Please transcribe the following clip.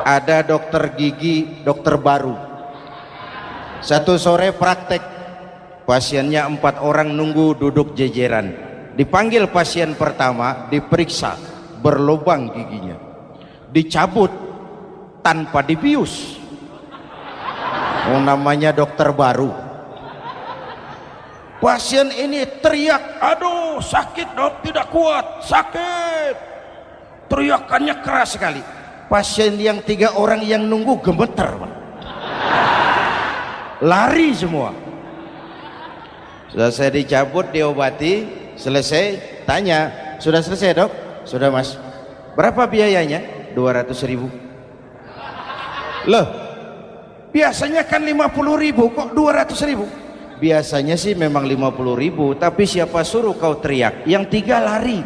Ada dokter gigi, dokter baru. Satu sore praktek, pasiennya 4 orang nunggu duduk jejeran. Dipanggil pasien pertama, diperiksa, berlubang giginya, dicabut tanpa dibius. Oh, namanya dokter baru. Pasien ini teriak, aduh sakit dok, tidak kuat, sakit. Teriakannya keras sekali. Pasien yang 3 orang yang nunggu gemeter, lari semua. Sudah saya dicabut, diobati, selesai, tanya, sudah selesai dok? Sudah mas. Berapa biayanya? 200.000. Loh, biasanya kan 50.000, kok 200.000? Biasanya sih memang 50.000, tapi siapa suruh kau teriak? Yang 3 lari.